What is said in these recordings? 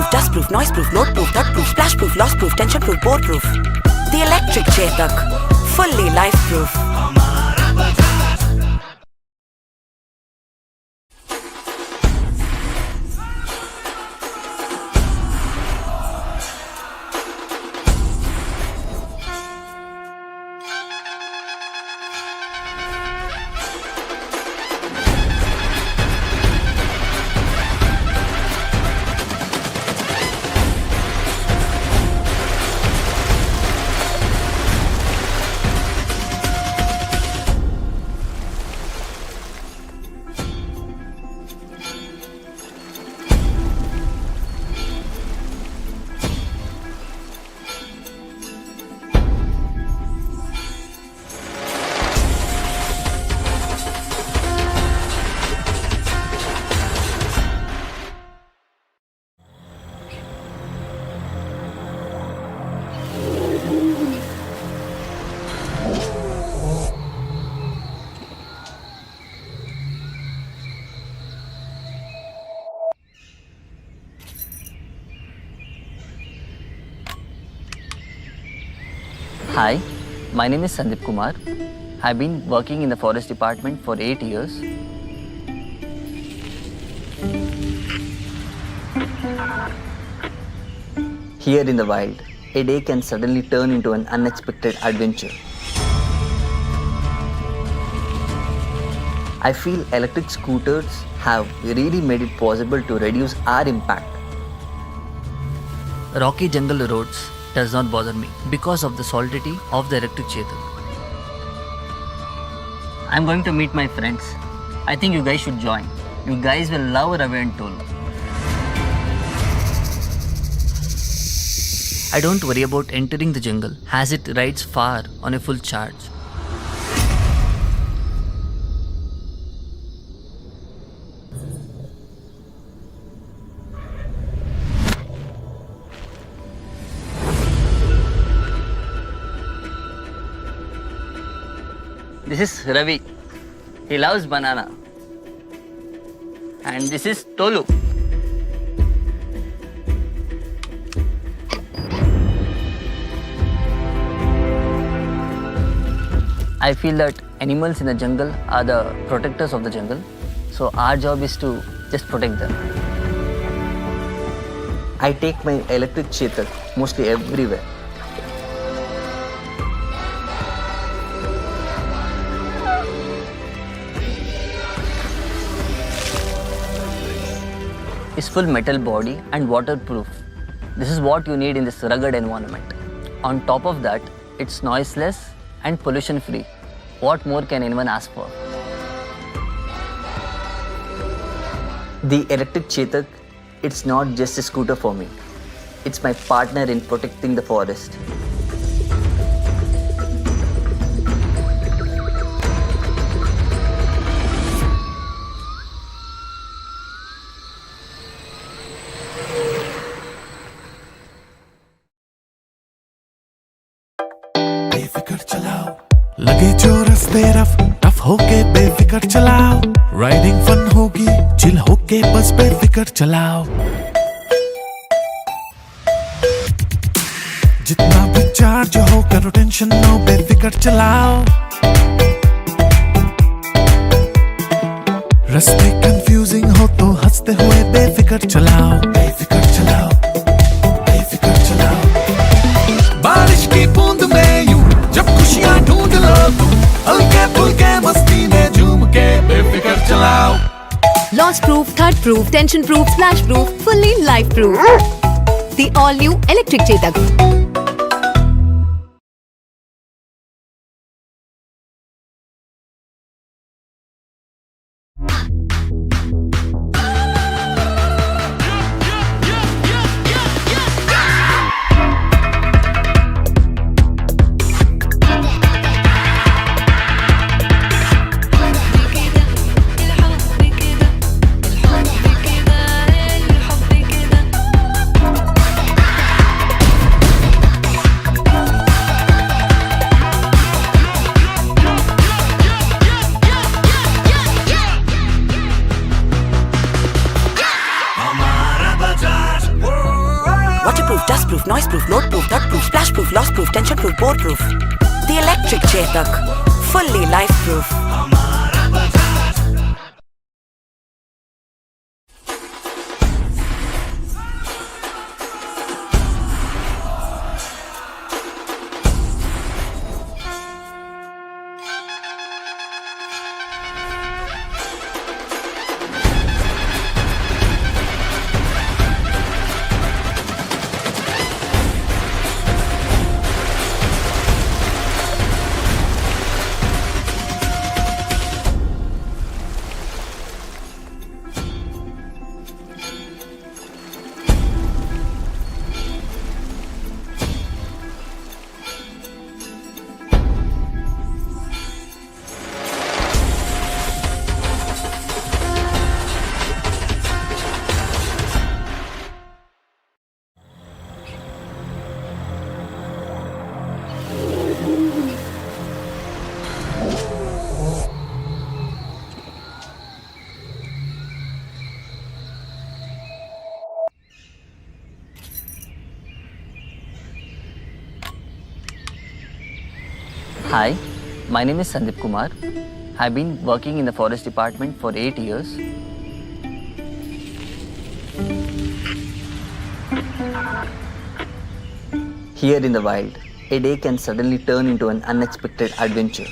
proof, dust proof, noise proof, load proof, thud proof, splash proof, loss proof, tension proof, bore proof. The electric Chetak, fully life proof. Hi, my name is Sandeep Kumar. I've been working in the forest department for 8 years. Here in the wild, a day can suddenly turn into an unexpected adventure. I feel electric scooters have really made it possible to reduce our impact. Rocky jungle roads does not bother me because of the solidity of the electric Chetak. I'm going to meet my friends. I think you guys should join. You guys will love Ravi and Tolu. I don't worry about entering the jungle as it rides far on a full charge. This is Ravi. He loves banana. And this is Tolu. I feel that animals in the jungle are the protectors of the jungle. So our job is to just protect them. I take my electric Chetak mostly everywhere. It's full metal body and waterproof. This is what you need in this rugged environment. On top of that, it's noiseless and pollution free. What more can anyone ask for? The electric Chetak, it's not just a scooter for me. It's my partner in protecting the forest. बेफिक्र चलाओ लगे जो रस्ते rough tough होके बेफिक्र चलाओ riding fun होगी chill होके बस बेफिक्र चलाओ जितना भी चार्ज हो करो टेंशन नो बेफिक्र चलाओ रास्ते कंफ्यूजिंग हो तो हंसते हुए बेफिक्र चलाओ बेफिक्र चलाओ बेफिक्र चलाओ बारिश की बूंद में यूं जब खुशियां ढूंढ लो तुम हल्के फुल्के मस्ती में झूम के बेफिक्र चलाओ Loss proof, thud proof, tension proof, splash proof, fully life proof. The all new electric Chetak. proof, noise proof, load proof, thud proof, splash proof, loss proof, tension proof, board proof. The electric Chetak, fully life proof. Hi, my name is Sandeep Kumar. I've been working in the forest department for 8 years. Here in the wild, a day can suddenly turn into an unexpected adventure.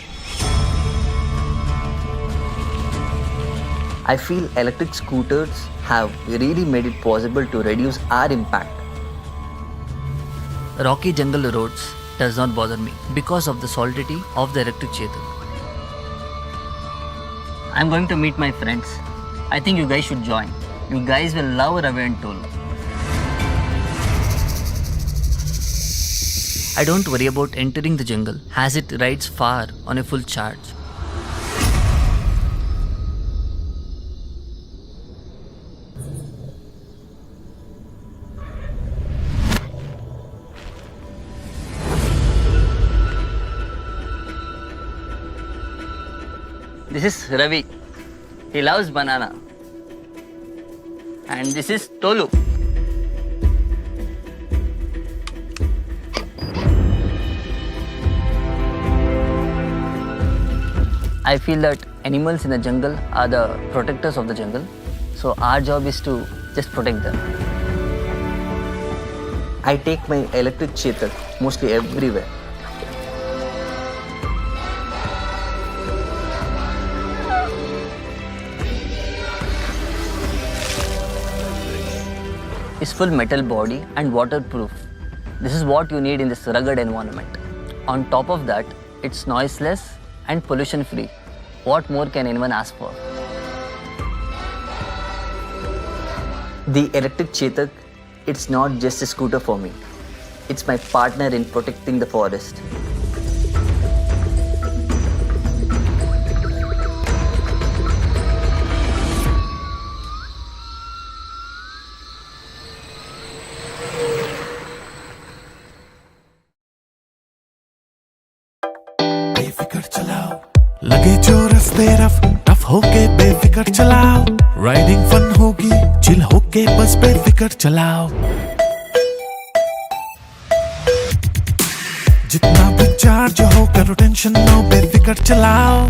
I feel electric scooters have really made it possible to reduce our impact. Rocky jungle roads does not bother me because of the solidity of the electric Chetak. I'm going to meet my friends. I think you guys should join. You guys will love Ravi and Tolu. I don't worry about entering the jungle as it rides far on a full charge. This is Ravi. He loves banana. And this is Tolu. I feel that animals in the jungle are the protectors of the jungle. So our job is to just protect them. I take my electric Chetak mostly everywhere. It's full metal body and waterproof. This is what you need in this rugged environment. On top of that, it's noiseless and pollution free. What more can anyone ask for? The electric Chetak, it's not just a scooter for me. It's my partner in protecting the forest. बेफिक्र चलाओ लगे जो रास्ते rough tough होके बेफिक्र चलाओ riding fun होगी chill होके बस बेफिक्र चलाओ जितना भी चार्ज हो करो टेंशन नो बेफिक्र चलाओ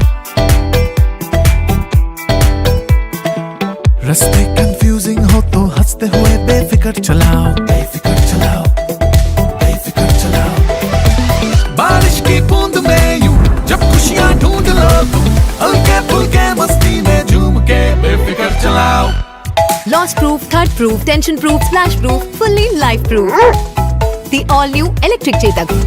रास्ते कंफ्यूजिंग हो तो हंसते हुए बेफिक्र चलाओ बेफिक्र चलाओ बेफिक्र चलाओ बारिश की बूंद में यूं जब खुशियां ढूंढ लो तुम हल्के फुल्के मस्ती में झूम के बेफिक्र चलाओ Loss proof, thud proof, tension proof, splash proof, fully life proof. The all new electric Chetak.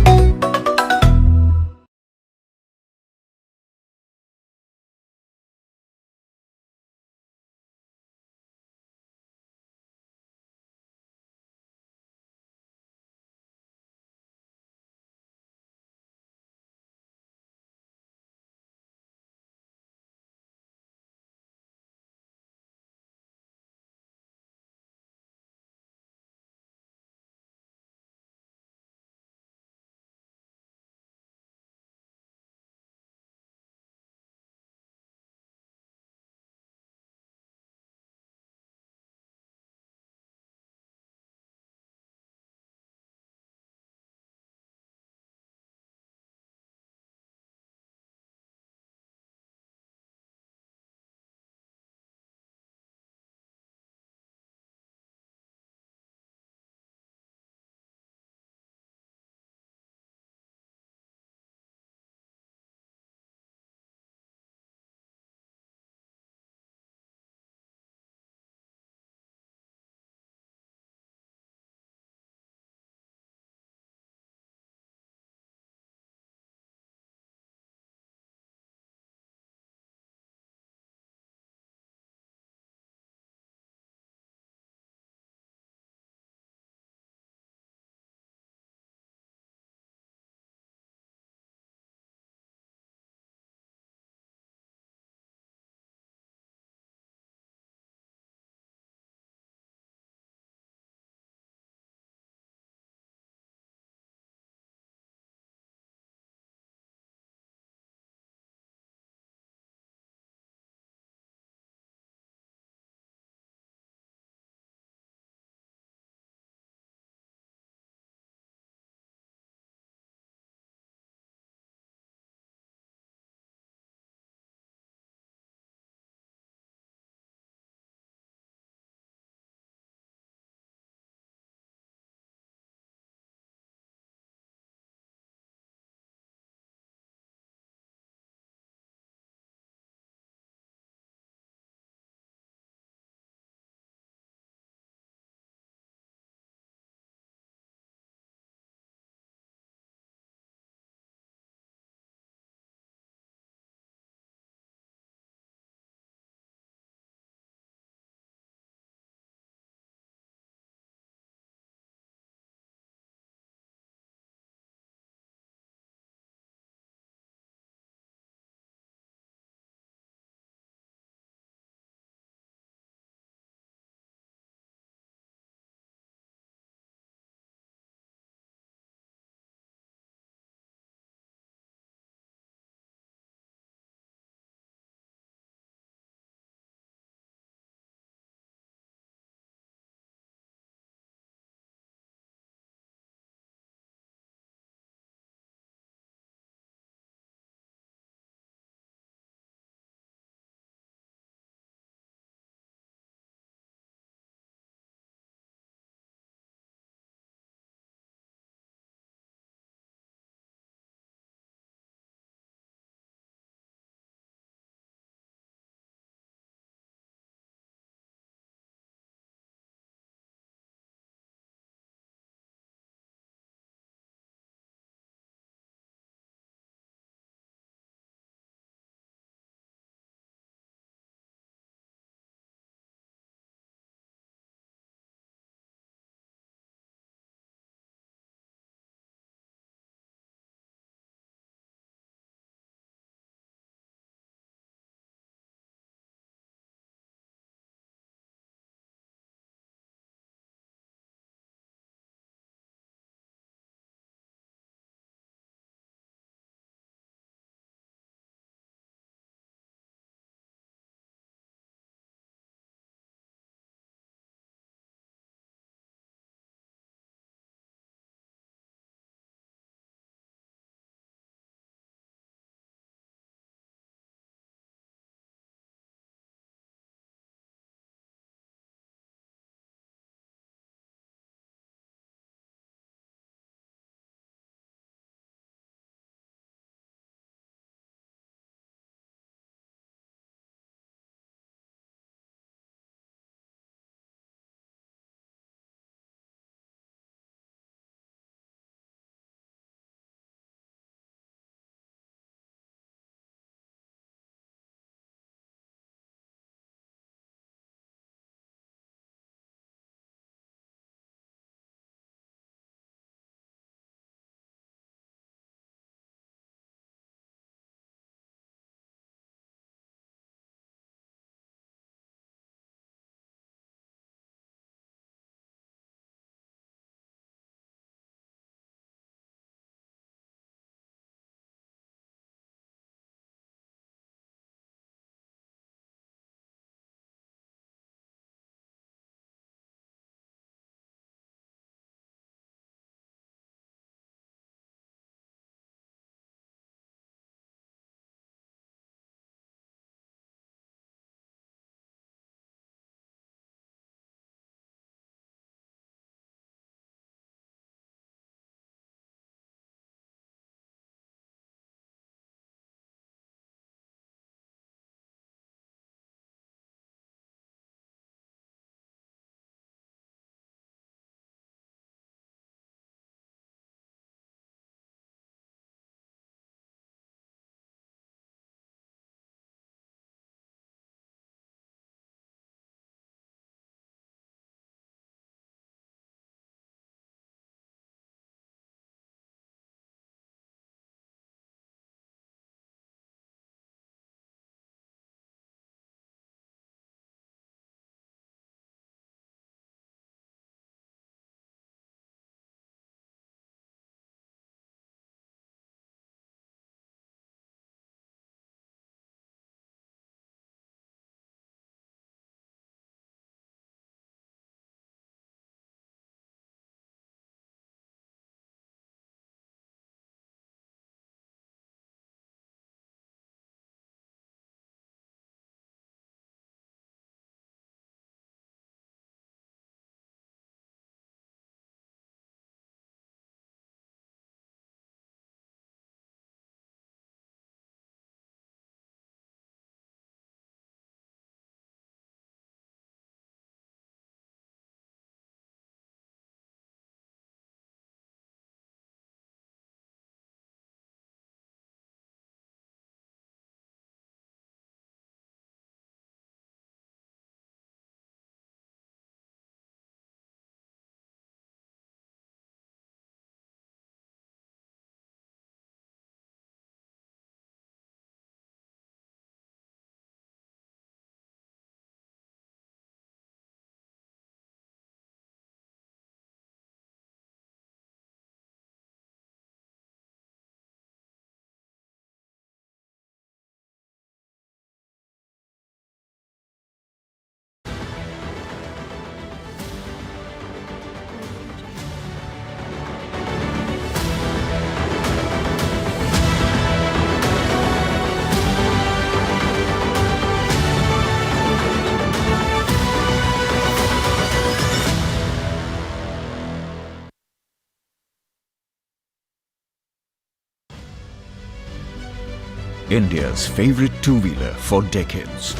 India's favorite two-wheeler for decades.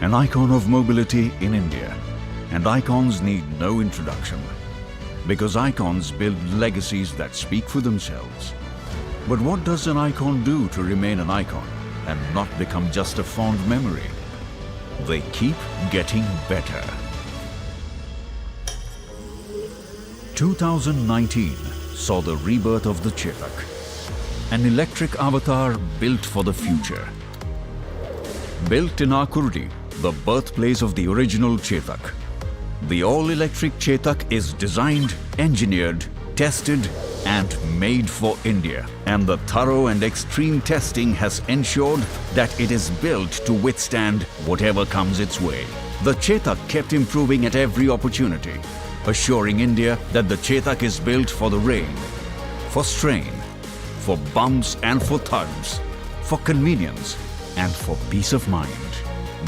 An icon of mobility in India. And icons need no introduction. Because icons build legacies that speak for themselves. But what does an icon do to remain an icon and not become just a fond memory? They keep getting better. 2019 saw the rebirth of the Chetak. An electric avatar built for the future. Built in Akurdi, the birthplace of the original Chetak. The all-electric Chetak is designed, engineered, tested and made for India. And the thorough and extreme testing has ensured that it is built to withstand whatever comes its way. The Chetak kept improving at every opportunity, assuring India that the Chetak is built for the rain, for strain, for bumps and for thuds, for convenience and for peace of mind.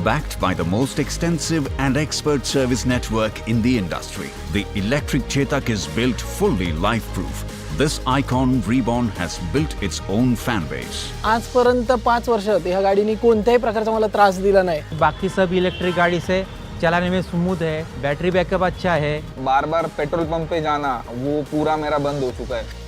Backed by the most extensive and expert service network in the industry, the electric Chetak is built fully life-proof. This icon reborn has built its own fan base. आजपर्यंत 5 वर्षात ह्या गाडीने कोणत्याही प्रकारचा मला त्रास दिला नाही. बाकी सब इलेक्ट्रिक गाड़ी से चलाने में स्मूथ है, बैटरी बैकअप अच्छा है. बार-बार पेट्रोल पंप पे जाना वो पूरा मेरा बंद हो चुका है.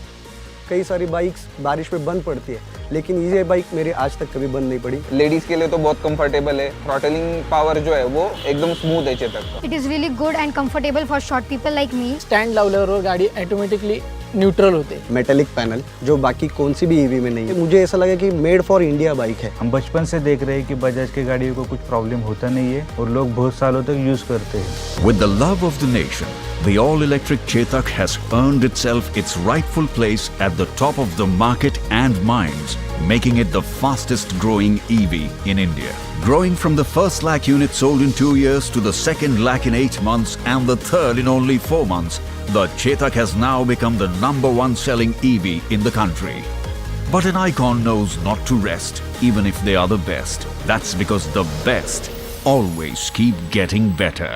कई सारी बाइक्स बारिश में बंद पड़ती है, लेकिन ये बाइक मेरी आज तक कभी बंद नहीं पड़ी. लेडीज के लिए तो बहुत कंफर्टेबल है. थ्रॉटलिंग पावर जो है वो एकदम स्मूथ है चेतक का. It is really good and comfortable for short people like me. Stand लावल्यावर गाडी ऑटोमॅटिकली न्यूट्रल होते. मेटेलिक पैनल जो बाकी कौन सी भी ईवी में नहीं है. मुझे ऐसा लगा कि मेड फॉर इंडिया बाइक है. हम बचपन से देख रहे हैं कि बजाज की गाड़ियों को कुछ प्रॉब्लम होता नहीं है और लोग बहुत सालों तक यूज करते हैं. With the love of the nation, the all-electric Chetak has earned itself its rightful place at the top of the market and minds, making it the fastest growing EV in India. Growing from the first lakh unit sold in 2 years to the second lakh in 8 months and the third in only 4 months, the Chetak has now become the #1 selling EV in the country. But an icon knows not to rest, even if they are the best. That's because the best always keep getting better.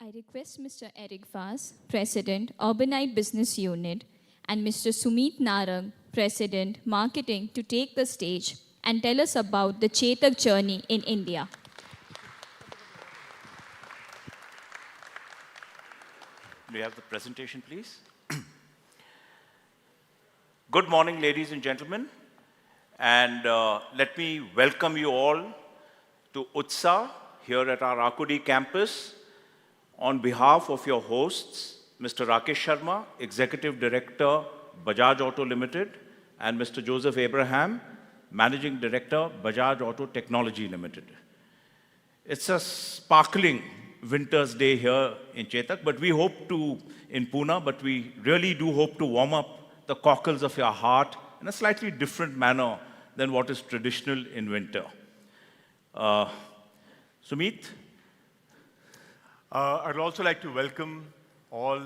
I request Mr. Eric Vaz, President, Urbanite Business Unit, and Mr. Sumit Narang, President, Marketing, to take the stage and tell us about the Chetak journey in India. Do you have the presentation, please? Good morning, ladies and gentlemen. And let me welcome you all to UTSA here at our Akudi campus. On behalf of your hosts, Mr. Rakesh Sharma, Executive Director, Bajaj Auto Limited, and Mr. Joseph Abraham, Managing Director, Bajaj Auto Technology Limited. It's a sparkling winter's day here in Chetak, but we hope to, in Pune, but we really do hope to warm up the cockles of your heart in a slightly different manner than what is traditional in winter. Sumit? I'd also like to welcome all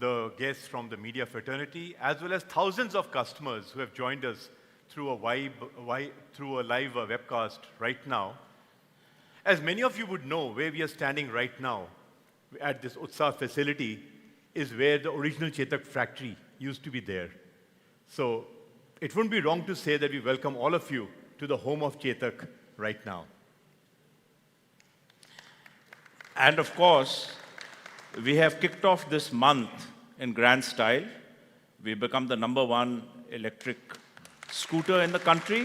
the guests from the media fraternity, as well as thousands of customers who have joined us through a live webcast right now. As many of you would know, where we are standing right now at this Utsav facility is where the original Chetak factory used to be there. So it wouldn't be wrong to say that we welcome all of you to the home of Chetak right now. And of course, we have kicked off this month in grand style. We've become the #1 electric scooter in the country.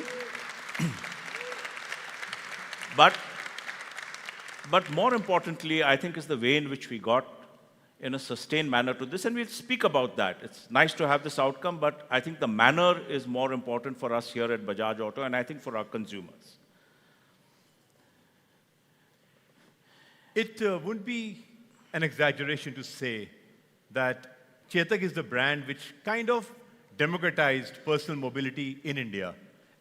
But more importantly, I think, is the way in which we got in a sustained manner to this, and we'll speak about that. It's nice to have this outcome, but I think the manner is more important for us here at Bajaj Auto, and I think for our consumers. It wouldn't be an exaggeration to say that Chetak is the brand which kind of democratized personal mobility in India.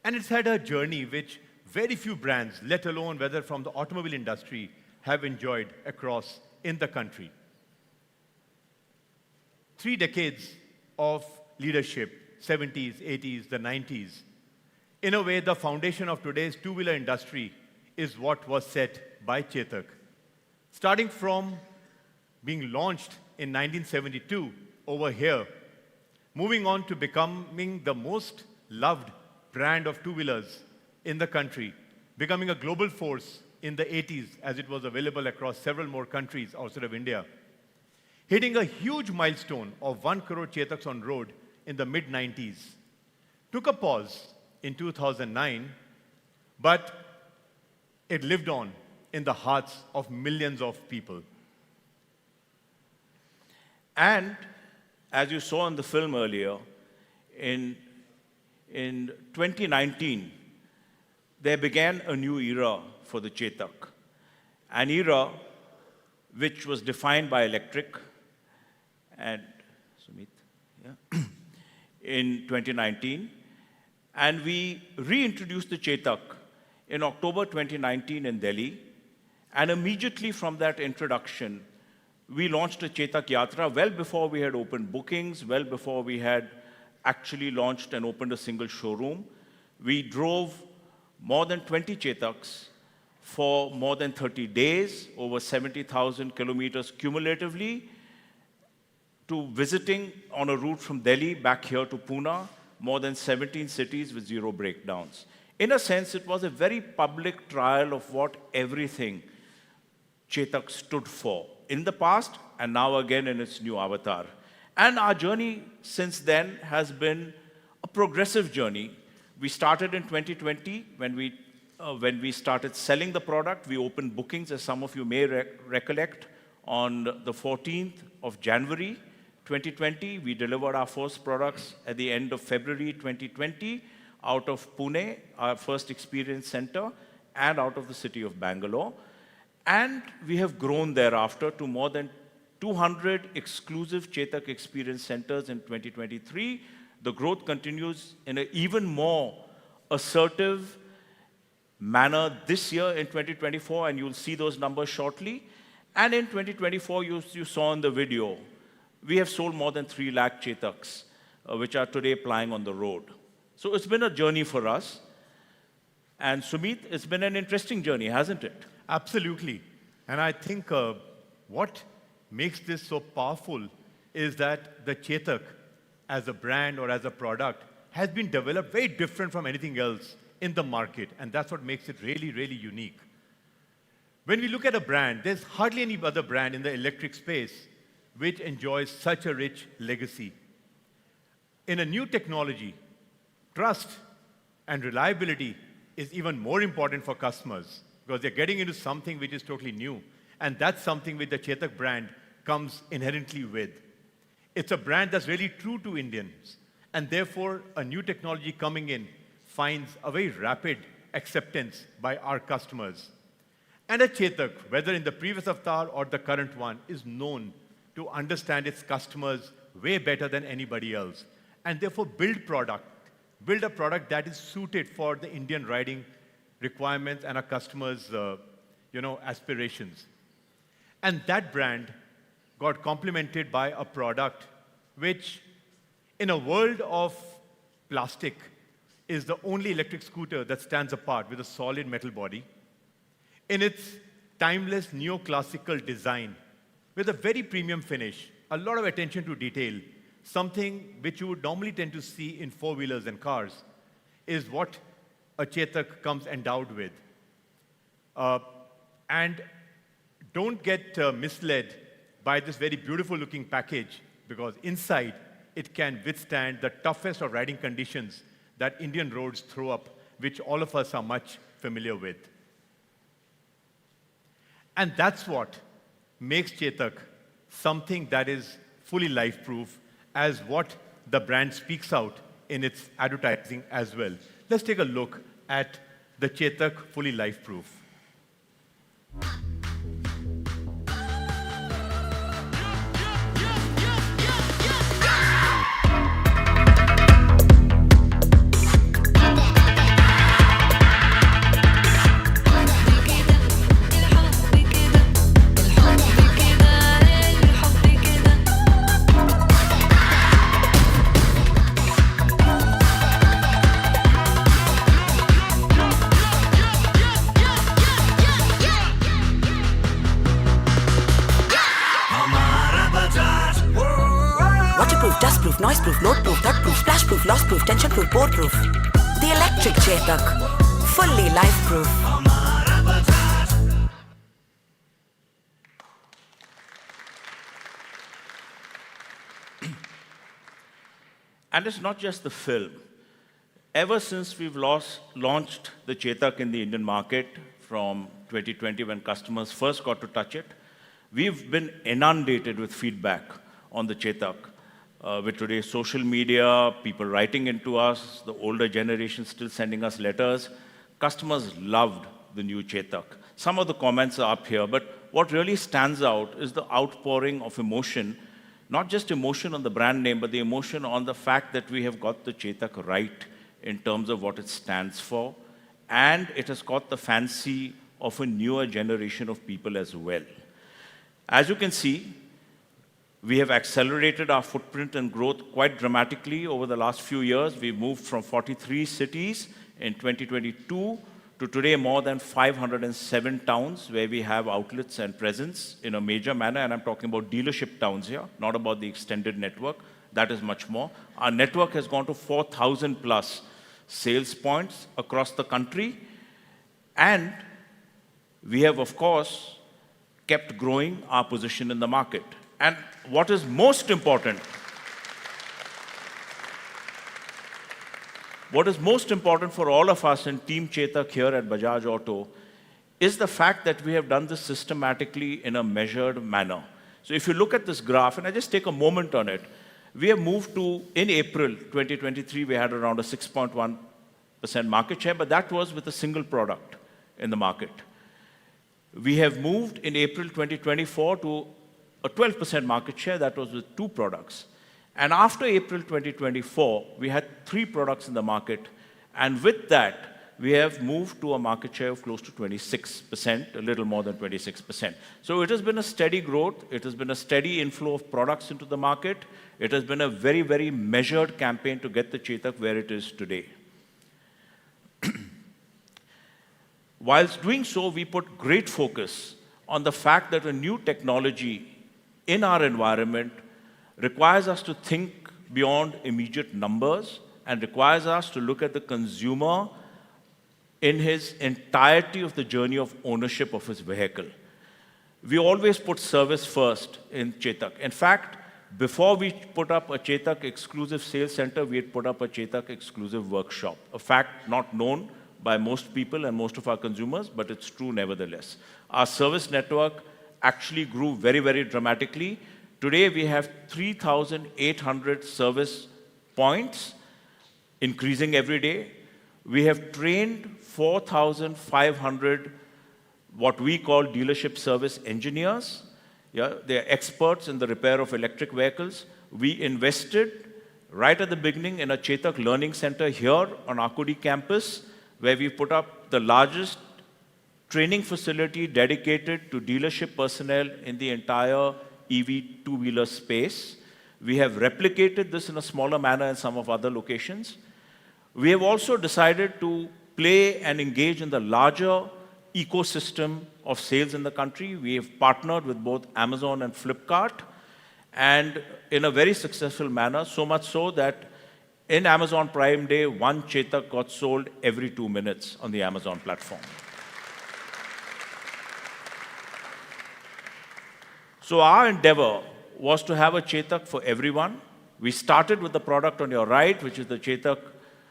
And it's had a journey which very few brands, let alone whether from the automobile industry, have enjoyed across in the country. 3 decades of leadership, 70s, 80s, the 90s. In a way, the foundation of today's two-wheeler industry is what was set by Chetak. Starting from being launched in 1972 over here, moving on to becoming the most loved brand of two-wheelers in the country, becoming a global force in the 80s as it was available across several more countries outside of India, hitting a huge milestone of 1 crore Chetaks on road in the mid-90s. Took a pause in 2009, but it lived on in the hearts of millions of people. And as you saw in the film earlier, in 2019, there began a new era for the Chetak. An era which was defined by electric and Sumit, yeah, in 2019. And we reintroduced the Chetak in October 2019 in Delhi. And immediately from that introduction, we launched a Chetak Yatra well before we had opened bookings, well before we had actually launched and opened a single showroom. We drove more than 20 Chetaks for more than 30 days, over 70,000 kilometers cumulatively, to visiting on a route from Delhi back here to Pune, more than 17 cities with 0 breakdowns. In a sense, it was a very public trial of what everything Chetak stood for in the past and now again in its new avatar. And our journey since then has been a progressive journey. We started in 2020 when we started selling the product. We opened bookings, as some of you may recollect, on the 14th of January 2020. We delivered our first products at the end of February 2020 out of Pune, our first experience center, and out of the city of Bangalore. And we have grown thereafter to more than 200 exclusive Chetak experience centers in 2023. The growth continues in an even more assertive manner this year in 2024, and you'll see those numbers shortly. And in 2024, you saw in the video, we have sold more than 3 lakh Chetaks, which are today plying on the road. So it's been a journey for us. And Sumit, it's been an interesting journey, hasn't it? Absolutely. And I think what makes this so powerful is that the Chetak as a brand or as a product has been developed very different from anything else in the market. And that's what makes it really, really unique. When we look at a brand, there's hardly any other brand in the electric space which enjoys such a rich legacy. In a new technology, trust and reliability is even more important for customers because they're getting into something which is totally new. And that's something which the Chetak brand comes inherently with. It's a brand that's really true to Indians. And therefore, a new technology coming in finds a very rapid acceptance by our customers. And a Chetak, whether in the previous avatar or the current one, is known to understand its customers way better than anybody else. And therefore, build a product that is suited for the Indian riding requirements and our customers' aspirations. And that brand got complemented by a product which, in a world of plastic, is the only electric scooter that stands apart with a solid metal body. In its timeless neoclassical design, with a very premium finish, a lot of attention to detail, something which you would normally tend to see in four-wheelers and cars, is what a Chetak comes endowed with. And don't get misled by this very beautiful-looking package, because inside, it can withstand the toughest of riding conditions that Indian roads throw up, which all of us are much familiar with. And that's what makes Chetak something that is fully life-proof, as what the brand speaks out in its advertising as well. Let's take a look at the Chetak fully life-proof. proof, noise proof, load proof, thud proof, splash proof, loss proof, tension proof, board proof. The electric Chetak, fully life proof. And it's not just the film. Ever since we've launched the Chetak in the Indian market from 2020 when customers first got to touch it, we've been inundated with feedback on the Chetak. With today's social media, people writing into us, the older generation still sending us letters. Customers loved the new Chetak. Some of the comments are up here, but what really stands out is the outpouring of emotion, not just emotion on the brand name, but the emotion on the fact that we have got the Chetak right in terms of what it stands for, and it has caught the fancy of a newer generation of people as well. As you can see, we have accelerated our footprint and growth quite dramatically over the last few years. We've moved from 43 cities in 2022 to today more than 507 towns where we have outlets and presence in a major manner. And I'm talking about dealership towns here, not about the extended network. That is much more. Our network has gone to 4,000 plus sales points across the country. And we have, of course, kept growing our position in the market. And what is most important, for all of us in Team Chetak here at Bajaj Auto is the fact that we have done this systematically in a measured manner. So if you look at this graph, and I just take a moment on it, we have moved to, in April 2023, we had around a 6.1% market share, but that was with a single product in the market. We have moved in April 2024 to a 12% market share, that was with 2 products. And after April 2024, we had 3 products in the market. And with that, we have moved to a market share of close to 26%, a little more than 26%. So it has been a steady growth. It has been a steady inflow of products into the market. It has been a very, very measured campaign to get the Chetak where it is today. Whilst doing so, we put great focus on the fact that a new technology in our environment requires us to think beyond immediate numbers and requires us to look at the consumer in his entirety of the journey of ownership of his vehicle. We always put service first in Chetak. In fact, before we put up a Chetak exclusive sales center, we had put up a Chetak exclusive workshop. A fact not known by most people and most of our consumers, but it's true nevertheless. Our service network actually grew very, very dramatically. Today, we have 3,800 service points, increasing every day. We have trained 4,500 what we call dealership service engineers. Yeah, they are experts in the repair of electric vehicles. We invested right at the beginning in a Chetak Learning Center here on Akudi campus, where we put up the largest training facility dedicated to dealership personnel in the entire EV two-wheeler space. We have replicated this in a smaller manner in some of other locations. We have also decided to play and engage in the larger ecosystem of sales in the country. We have partnered with both Amazon and Flipkart, and in a very successful manner, so much so that in Amazon Prime Day, 1 Chetak got sold every 2 minutes on the Amazon platform. So our endeavor was to have a Chetak for everyone. We started with the product on your right, which is the Chetak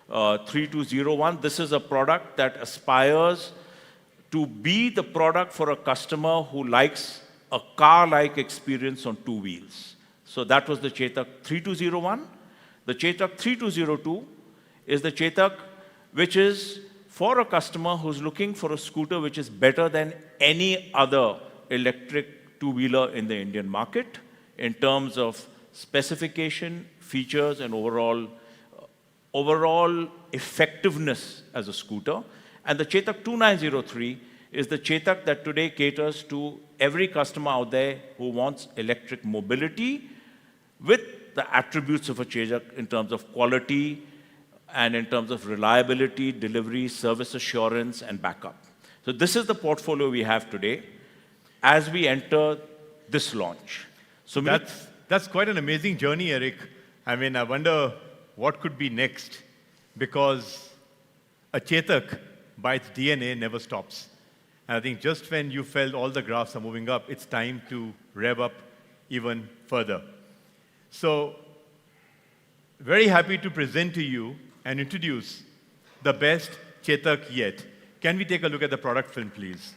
3201. This is a product that aspires to be the product for a customer who likes a car-like experience on 2 wheels. So that was the Chetak 3201. The Chetak 3202 is the Chetak which is for a customer who's looking for a scooter which is better than any other electric two-wheeler in the Indian market in terms of specification, features, and overall effectiveness as a scooter. And the Chetak 2903 is the Chetak that today caters to every customer out there who wants electric mobility with the attributes of a Chetak in terms of quality and in terms of reliability, delivery, service assurance, and backup. So this is the portfolio we have today as we enter this launch. So that's quite an amazing journey, Eric. I mean, I wonder what could be next, because a Chetak, by its DNA, never stops. And I think just when you felt all the graphs are moving up, it's time to rev up even further. So, very happy to present to you and introduce the best Chetak yet. Can we take a look at the product film, please?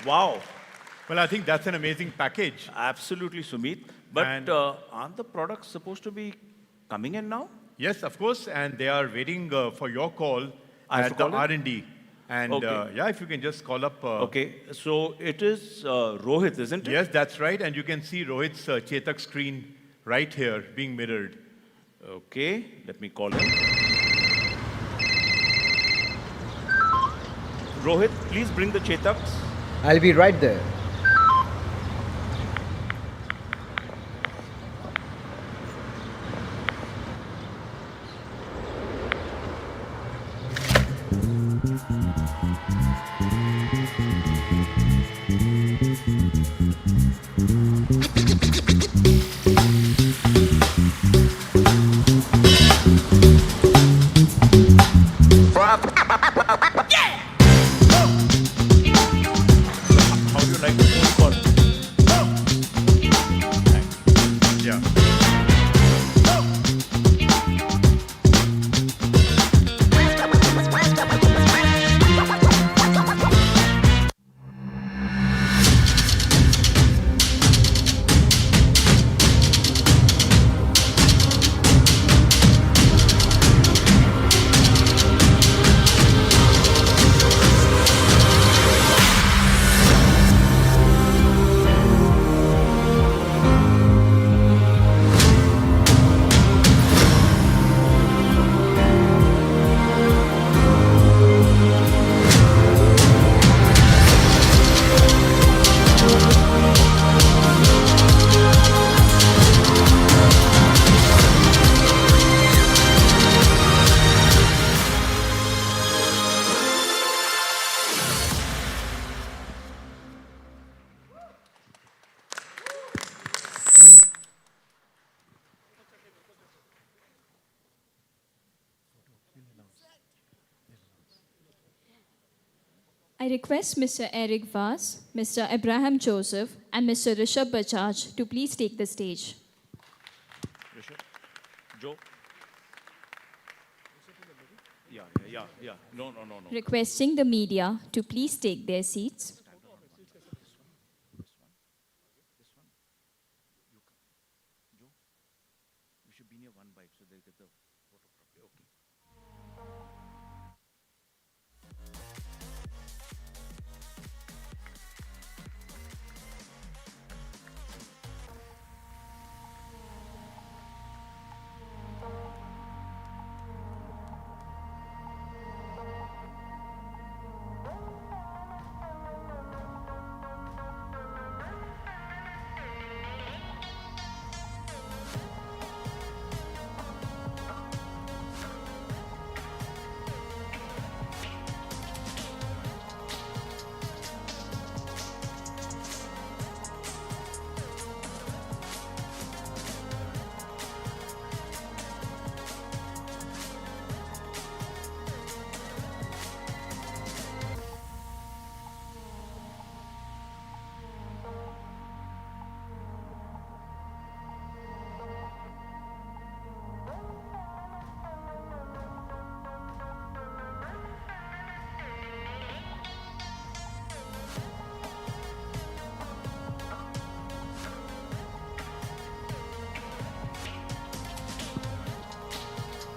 Wow. Well, I think that's an amazing package. Absolutely, Sumit. But aren't the products supposed to be coming in now? Yes, of course, and they are waiting for your call I have at to the call it? R&D. And Okay. yeah, if you can just call up. Okay, so it is Rohit, isn't it? Yes, that's right. And you can see Rohit's Chetak screen right here being mirrored. Okay, let me call him. Rohit, please bring the Chetaks. I'll be right there. How do you like the phone call? Yeah. I request Mr. Eric Vaz, Mr. Abraham Joseph, and Mr. Rishabh Bajaj to please take the stage. Rishabh? Joe? Yeah. No. Requesting the media to please take their seats. You should be near one bike so they'll get the photo properly. Okay.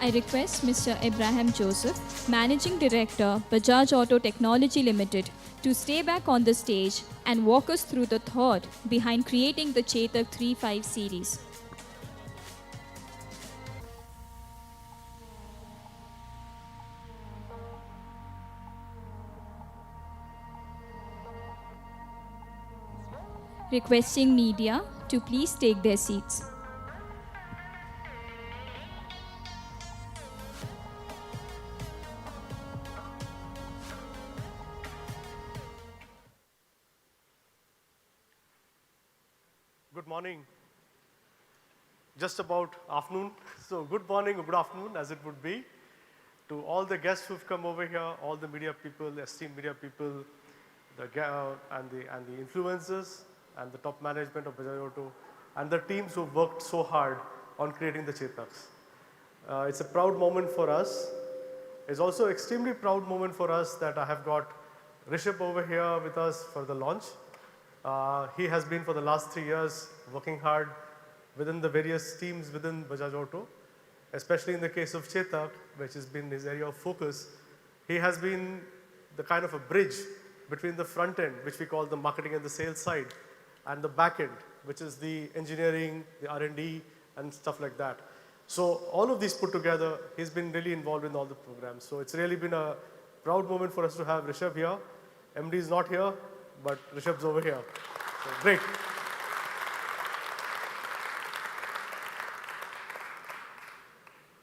I request Mr. Ibrahim Joseph, Managing Director, Bajaj Auto Technology Limited, to stay back on the stage and walk us through the thought behind creating the Chetak 35 series. Requesting media to please take their seats. Good morning. Just about afternoon. So good morning or good afternoon as it would be to all the guests who've come over here, all the media people, esteemed media people, and the influencers and the top management of Bajaj Auto and the teams who've worked so hard on creating the Chetaks. It's a proud moment for us. It's also an extremely proud moment for us that I have got Rishabh over here with us for the launch. He has been for the last 3 years working hard within the various teams within Bajaj Auto, especially in the case of Chetak, which has been his area of focus. He has been the kind of a bridge between the front end, which we call the marketing and the sales side, and the back end, which is the engineering, the R&D, and stuff like that. So all of these put together, he's been really involved in all the programs. So it's really been a proud moment for us to have Rishabh here. MD is not here, but Rishabh's over here. So great.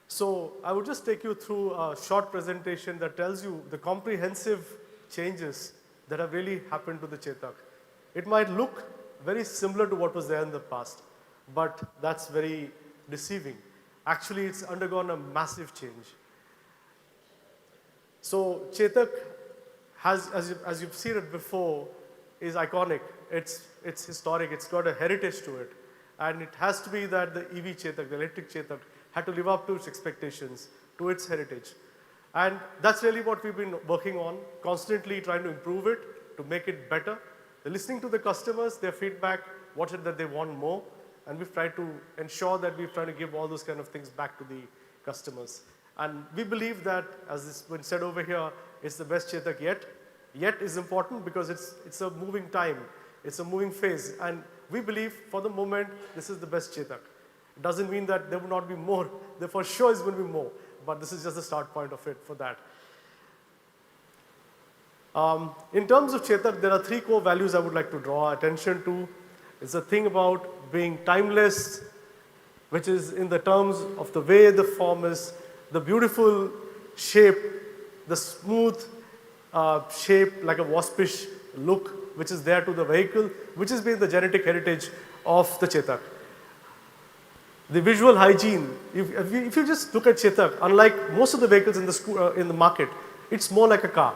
So I would just take you through a short presentation that tells you the comprehensive changes that have really happened to the Chetak. It might look very similar to what was there in the past, but that's very deceiving. Actually, it's undergone a massive change. So Chetak has, as you've seen it before, is iconic. It's historic. It's got a heritage to it. And it has to be that the EV Chetak, the electric Chetak, had to live up to its expectations, to its heritage. And that's really what we've been working on, constantly trying to improve it, to make it better. They're listening to the customers, their feedback, what is it that they want more, and we've tried to ensure that we've tried to give all those kind of things back to the customers. And we believe that, as has been said over here, it's the best Chetak yet. Yet is important because it's a moving time, it's a moving phase, and we believe for the moment this is the best Chetak. It doesn't mean that there will not be more, there for sure is going to be more, but this is just the start point of it for that. In terms of Chetak, there are 3 core values I would like to draw attention to. It's a thing about being timeless, which is in the terms of the way the form is, the beautiful shape, the smooth shape like a waspish look, which is there to the vehicle, which has been the genetic heritage of the Chetak. The visual hygiene, if you just look at Chetak, unlike most of the vehicles in the market, it's more like a car.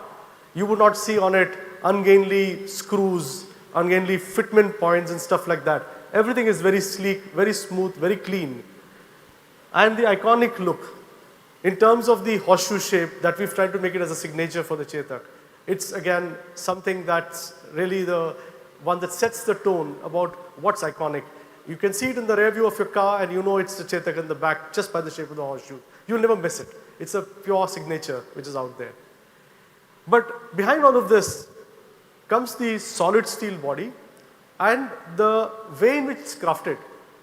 You would not see on it ungainly screws, ungainly fitment points and stuff like that. Everything is very sleek, very smooth, very clean. And the iconic look, in terms of the horseshoe shape that we've tried to make it as a signature for the Chetak. It's again something that's really the one that sets the tone about what's iconic. You can see it in the rear view of your car and you know it's the Chetak in the back just by the shape of the horseshoe. You'll never miss it. It's a pure signature which is out there. But behind all of this comes the solid steel body and the way in which it's crafted.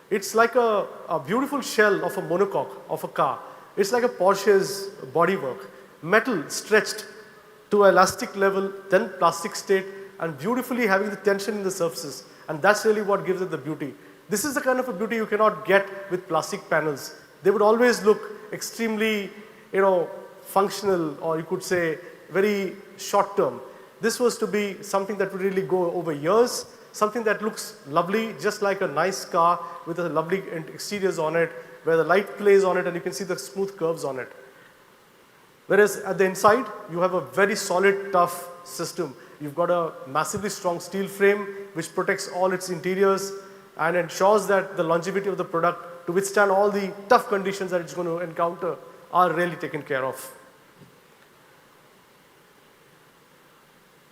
It's like a beautiful shell of a monocoque of a car. It's like a Porsche's bodywork. Metal stretched to an elastic level, then plastic state, and beautifully having the tension in the surfaces. And that's really what gives it the beauty. This is the kind of a beauty you cannot get with plastic panels. They would always look extremely, functional, or you could say very short term. This was to be something that would really go over years, something that looks lovely, just like a nice car with a lovely exteriors on it, where the light plays on it and you can see the smooth curves on it. Whereas at the inside, you have a very solid, tough system. You've got a massively strong steel frame which protects all its interiors and ensures that the longevity of the product to withstand all the tough conditions that it's going to encounter are really taken care of.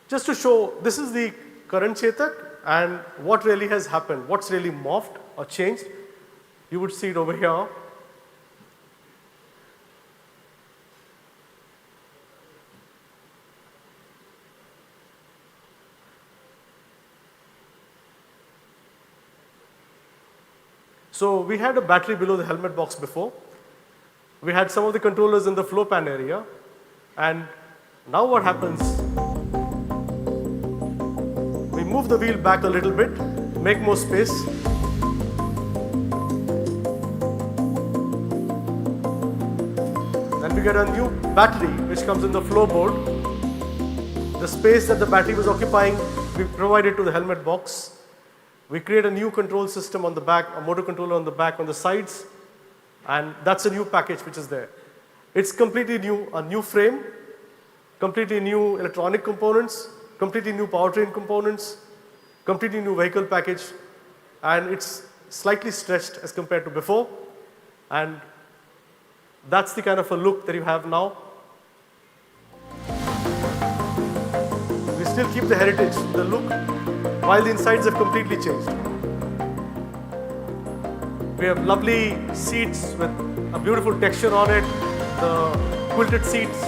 Just to show, this is the current Chetak and what really has happened, what's really morphed or changed. You would see it over here. So we had a battery below the helmet box before. We had some of the controllers in the floor pan area. And now what happens, we move the wheel back a little bit, make more space. Then we get a new battery which comes in the floorboard. The space that the battery was occupying, we provided to the helmet box. We create a new control system on the back, a motor controller on the back, on the sides, and that's a new package which is there. It's completely new, a new frame, completely new electronic components, completely new powertrain components, completely new vehicle package, and it's slightly stretched as compared to before, and that's the kind of a look that you have now. We still keep the heritage, the look, while the insides have completely changed. We have lovely seats with a beautiful texture on it, the quilted seats,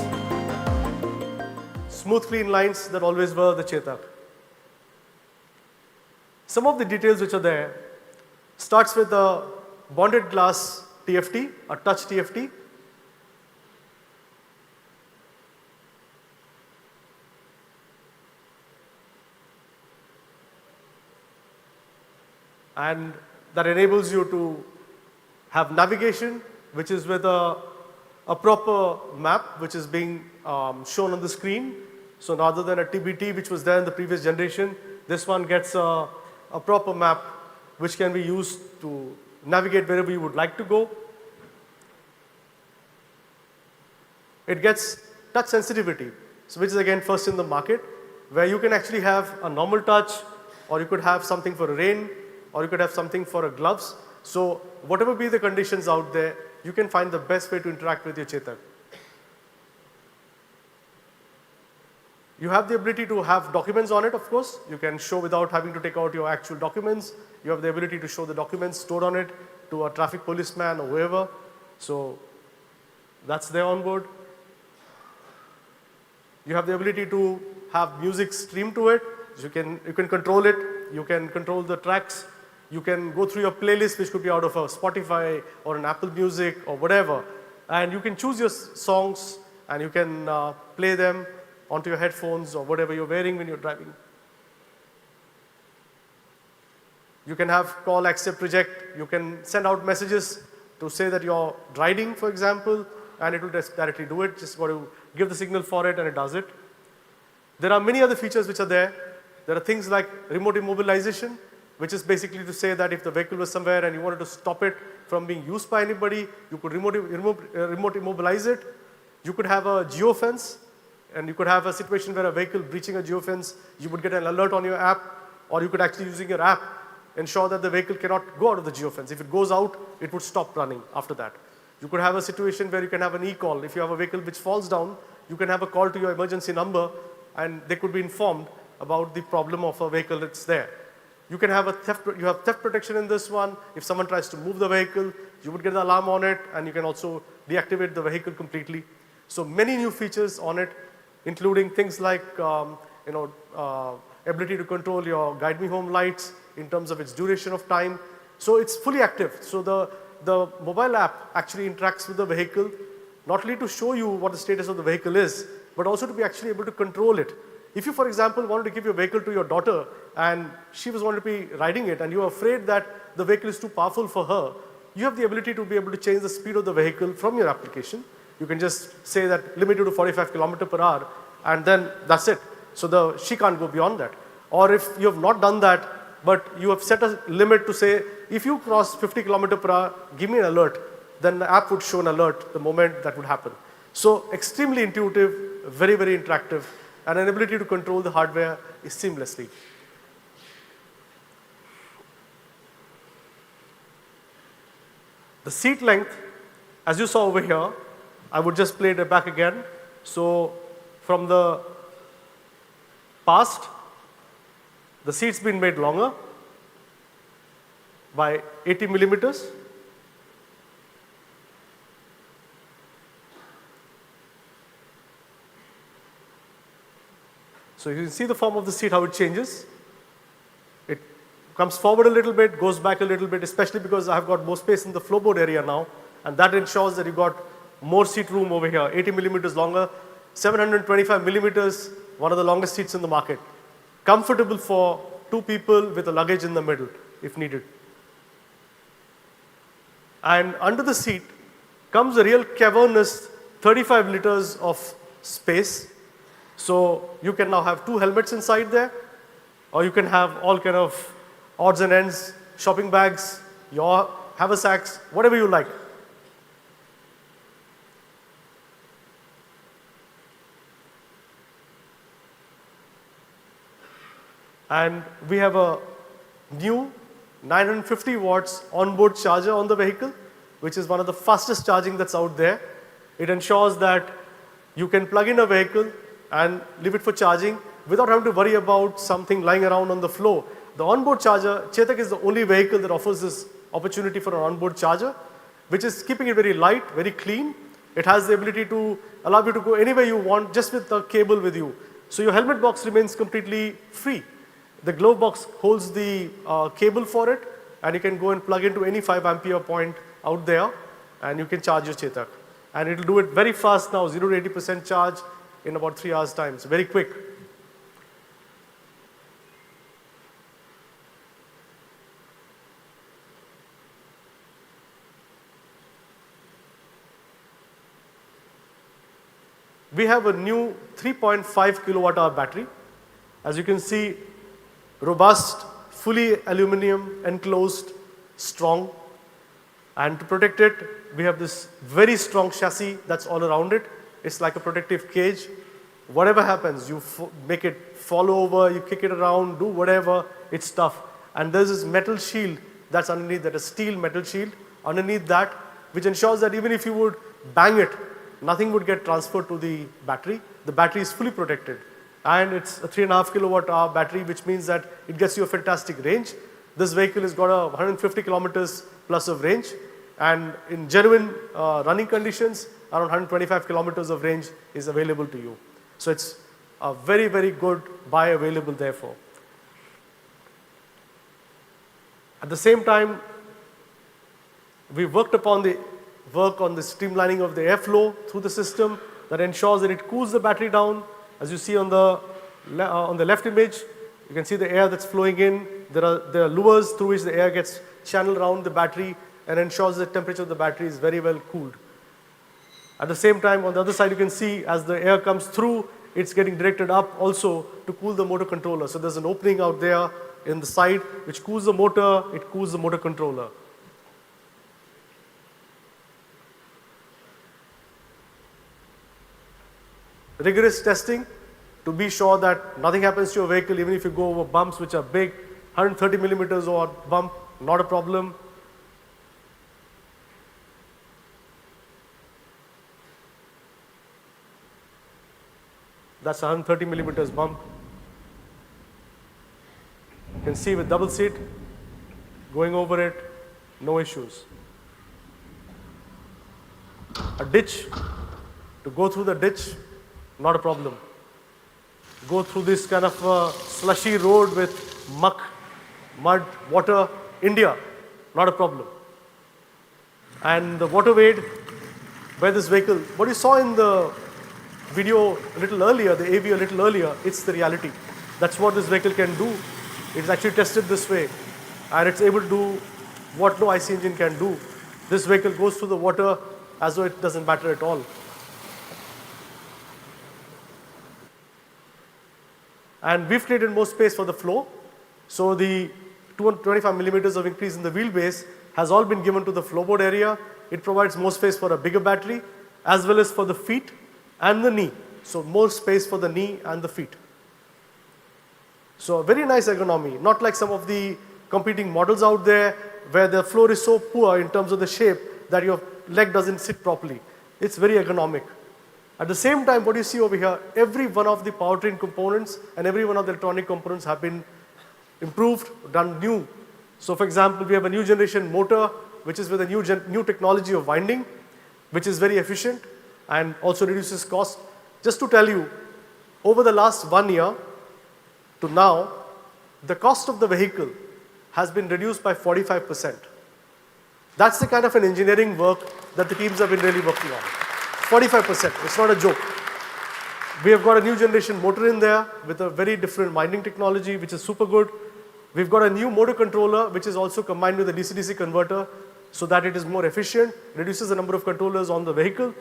smooth clean lines that always were the Chetak. Some of the details which are there starts with the bonded glass TFT, a touch TFT. And that enables you to have navigation, which is with a proper map, which is being shown on the screen. So rather than a TBT, which was there in the previous generation, this one gets a proper map, which can be used to navigate wherever you would like to go. It gets touch sensitivity, so which is again first in the market, where you can actually have a normal touch, or you could have something for rain, or you could have something for gloves. So whatever be the conditions out there, you can find the best way to interact with your Chetak. You have the ability to have documents on it, of course. You can show without having to take out your actual documents. You have the ability to show the documents stored on it to a traffic policeman or whoever. So that's there on board. You have the ability to have music streamed to it. You can control it. You can control the tracks. You can go through your playlist, which could be out of a Spotify or an Apple Music or whatever. And you can choose your songs and you can play them onto your headphones or whatever you're wearing when you're driving. You can have call, accept, reject. You can send out messages to say that you're riding, for example, and it will just directly do it. Just got to give the signal for it and it does it. There are many other features which are there. There are things like remote immobilization, which is basically to say that if the vehicle was somewhere and you wanted to stop it from being used by anybody, you could remote immobilize it. You could have a geofence, and you could have a situation where a vehicle breaching a geofence, you would get an alert on your app, or you could actually, using your app, ensure that the vehicle cannot go out of the geofence. If it goes out, it would stop running after that. You could have a situation where you can have an e-call. If you have a vehicle which falls down, you can have a call to your emergency number, and they could be informed about the problem of a vehicle that's there. You can have you have theft protection in this one. If someone tries to move the vehicle, you would get an alarm on it, and you can also deactivate the vehicle completely. So many new features on it, including things like ability to control your guide me home lights in terms of its duration of time. So it's fully active. So the mobile app actually interacts with the vehicle, not only to show you what the status of the vehicle is, but also to be actually able to control it. If you, for example, wanted to give your vehicle to your daughter and she was wanted to be riding it and you are afraid that the vehicle is too powerful for her, you have the ability to be able to change the speed of the vehicle from your application. You can just say that limited to 45 km/h and then that's it. So she can't go beyond that. Or if you have not done that, but you have set a limit to say, if you cross 50 km/h, give me an alert, then the app would show an alert the moment that would happen. So extremely intuitive, very, very interactive, and an ability to control the hardware is seamlessly. The seat length, as you saw over here, I would just play it back again. So from the past, the seat's been made longer by 80 millimeters. So you can see the form of the seat, how it changes. It comes forward a little bit, goes back a little bit, especially because I've got more space in the floorboard area now, and that ensures that you got more seat room over here, 80 millimeters longer, 725 millimeters, one of the longest seats in the market. Comfortable for two people with a luggage in the middle, if needed. And under the seat comes a real cavernous 35 liters of space. So you can now have two helmets inside there, or you can have all kind of odds and ends, shopping bags, your haversacks, whatever you like. And we have a new 950 watts onboard charger on the vehicle, which is one of the fastest charging that's out there. It ensures that you can plug in a vehicle and leave it for charging without having to worry about something lying around on the floor. The onboard charger, Chetak is the only vehicle that offers this opportunity for an onboard charger, which is keeping it very light, very clean. It has the ability to allow you to go anywhere you want just with the cable with you. So your helmet box remains completely free. The glove box holds the cable for it, and you can go and plug into any 5 ampere point out there, and you can charge your Chetak. And it will do it very fast now, 0 to 80% charge in about 3 hours time. It's very quick. We have a new 3.5 kilowatt hour battery. As you can see, robust, fully aluminum, enclosed, strong. And to protect it, we have this very strong chassis that's all around it. It's like a protective cage. Whatever happens, you make it fall over, you kick it around, do whatever, it's tough. And there's this metal shield that's underneath that, a steel metal shield underneath that, which ensures that even if you would bang it, nothing would get transferred to the battery. The battery is fully protected. And it's a 3.5 kilowatt hour battery, which means that it gets you a fantastic range. This vehicle has got a 150 kilometers plus of range, and in genuine running conditions, around 125 kilometers of range is available to you. So it's a very, very good buy available therefore. At the same time, we worked upon the work on the streamlining of the airflow through the system that ensures that it cools the battery down. As you see on the left image, you can see the air that's flowing in. There are lures through which the air gets channeled around the battery and ensures the temperature of the battery is very well cooled. At the same time, on the other side, you can see as the air comes through, it's getting directed up also to cool the motor controller. So there's an opening out there in the side which cools the motor, it cools the motor controller. Rigorous testing to be sure that nothing happens to your vehicle, even if you go over bumps which are big, 130 millimeters or bump, not a problem. That's 130 millimeters bump. You can see with double seat, going over it, no issues. A ditch, to go through the ditch, not a problem. Go through this kind of slushy road with muck, mud, water, India, not a problem. And the water wade, where this vehicle, what you saw in the video a little earlier, the AV a little earlier, it's the reality. That's what this vehicle can do. It's actually tested this way, and it's able to do what no IC engine can do. This vehicle goes through the water as though it doesn't matter at all. And we've created more space for the floor. So the 225 millimeters of increase in the wheelbase has all been given to the floorboard area. It provides more space for a bigger battery, as well as for the feet and the knee. So more space for the knee and the feet. So a very nice ergonomy, not like some of the competing models out there where the floor is so poor in terms of the shape that your leg doesn't sit properly. It's very ergonomic. At the same time, what you see over here, every one of the powertrain components and every one of the electronic components have been improved, done new. So for example, we have a new generation motor, which is with a new technology of winding, which is very efficient and also reduces cost. Just to tell you, over the last 1 year to now, the cost of the vehicle has been reduced by 45%. That's the kind of an engineering work that the teams have been really working on. 45%, it's not a joke. We have got a new generation motor in there with a very different winding technology, which is super good. We've got a new motor controller, which is also combined with a DC-DC converter so that it is more efficient, reduces the number of controllers on the vehicle.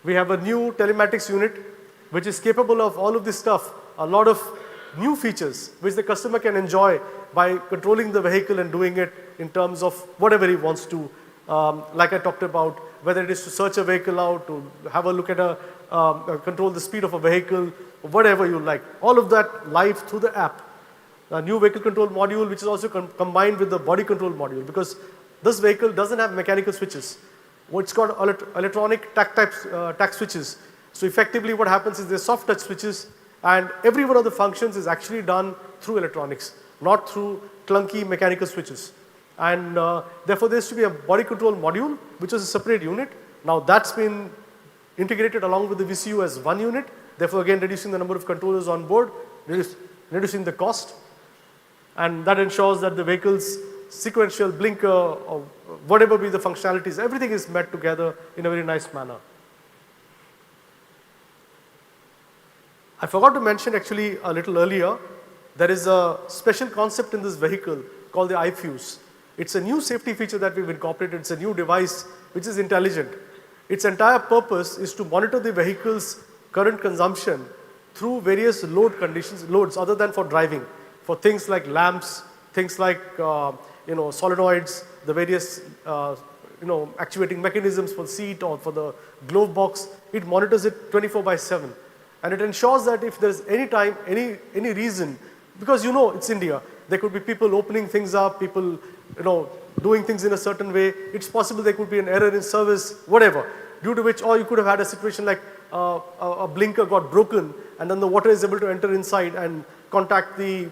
We have a new telematics unit, which is capable of all of this stuff, a lot of new features, which the customer can enjoy by controlling the vehicle and doing it in terms of whatever he wants to. Like I talked about, whether it is to search a vehicle out, to have a look at control the speed of a vehicle, whatever you like. All of that live through the app. A new vehicle control module, which is also combined with the body control module, because this vehicle doesn't have mechanical switches. It's got electronic tact switches. So effectively what happens is there's soft touch switches, and every one of the functions is actually done through electronics, not through clunky mechanical switches. And therefore there used to be a body control module, which is a separate unit. Now that's been integrated along with the VCU as one unit, therefore again reducing the number of controllers on board, reducing the cost. And that ensures that the vehicle's sequential blinker or whatever be the functionalities, everything is met together in a very nice manner. I forgot to mention actually a little earlier, there is a special concept in this vehicle called the iFuse. It's a new safety feature that we've incorporated. It's a new device which is intelligent. Its entire purpose is to monitor the vehicle's current consumption through various loads other than for driving, for things like lamps, things like solenoids, the various actuating mechanisms for the seat or for the glove box. It monitors it 24/7. And it ensures that if there's any time, any reason, because it's India, there could be people opening things up, people doing things in a certain way. It's possible there could be an error in service, whatever, due to which, or you could have had a situation like a blinker got broken and then the water is able to enter inside and contact the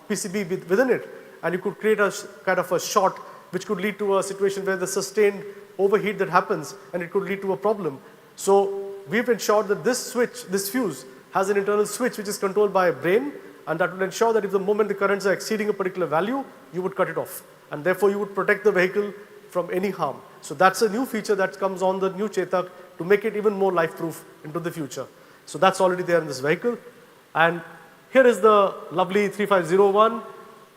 PCB within it. And you could create a kind of a short which could lead to a situation where the sustained overheat that happens and it could lead to a problem. So we've ensured that this switch, this fuse, has an internal switch which is controlled by a brain, and that will ensure that if the moment the currents are exceeding a particular value, you would cut it off. And therefore you would protect the vehicle from any harm. So that's a new feature that comes on the new Chetak to make it even more life-proof into the future. So that's already there in this vehicle. And here is the lovely 3501.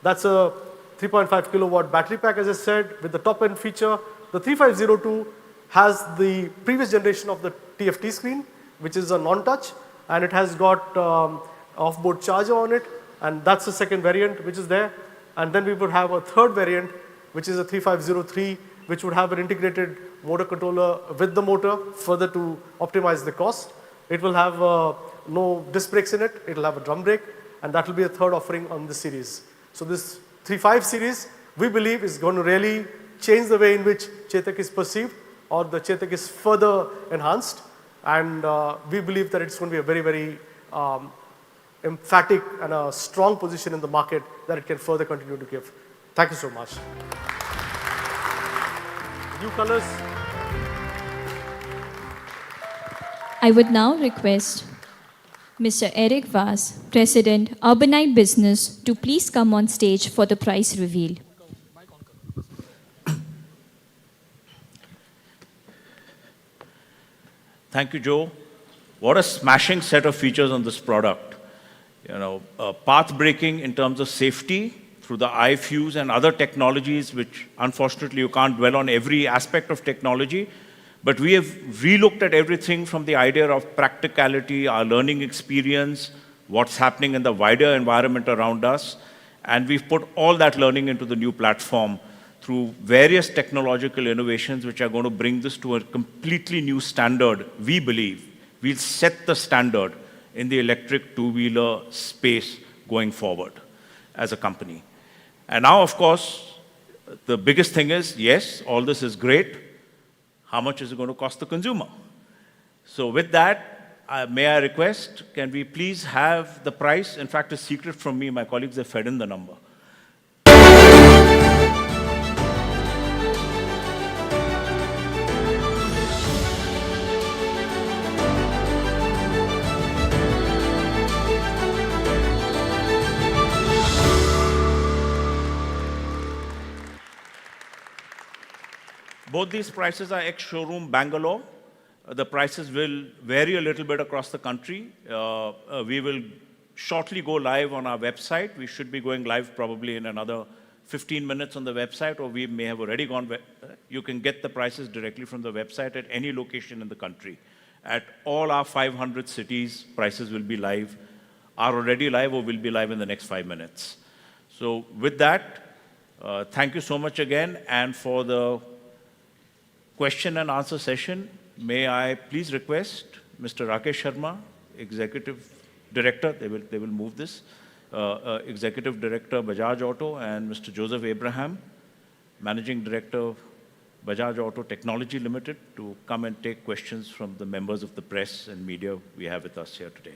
That's a 3.5 kilowatt battery pack, as I said, with the top end feature. The 3502 has the previous generation of the TFT screen, which is a non-touch, and it has got off-board charger on it, and that's the second variant which is there. And then we would have a third variant, which is a 3503, which would have an integrated motor controller with the motor, further to optimize the cost. It will have no disc brakes in it, it will have a drum brake, and that will be a third offering on this series. So this 35 series, we believe, is going to really change the way in which Chetak is perceived, or the Chetak is further enhanced, and we believe that it's going to be a very, very emphatic and a strong position in the market that it can further continue to give. Thank you so much. New colors. I would now request Mr. Eric Vaz, President, Urbanite Business, to please come on stage for the price reveal. Thank you, Joe. What a smashing set of features on this product. Path braking in terms of safety through the iFuse and other technologies, which unfortunately you can't dwell on every aspect of technology. But we have relooked at everything from the idea of practicality, our learning experience, what's happening in the wider environment around us. And we've put all that learning into the new platform through various technological innovations which are going to bring this to a completely new standard. We believe we'll set the standard in the electric two-wheeler space going forward as a company. And now, of course, the biggest thing is, yes, all this is great. How much is it going to cost the consumer? So with that, may I request, can we please have the price? In fact, a secret from me, my colleagues have fed in the number. Both these prices are ex-showroom Bangalore. The prices will vary a little bit across the country. We will shortly go live on our website. We should be going live probably in another 15 minutes on the website, or we may have already gone. You can get the prices directly from the website at any location in the country. At all our 500 cities, prices will be live, are already live, or will be live in the next 5 minutes. So with that, thank you so much again. And for the question and answer session, may I please request Mr. Rakesh Sharma, Executive Director, they will move this, Executive Director, Bajaj Auto, and Mr. Joseph Abraham, Managing Director, Bajaj Auto Technology Limited, to come and take questions from the members of the press and media we have with us here today.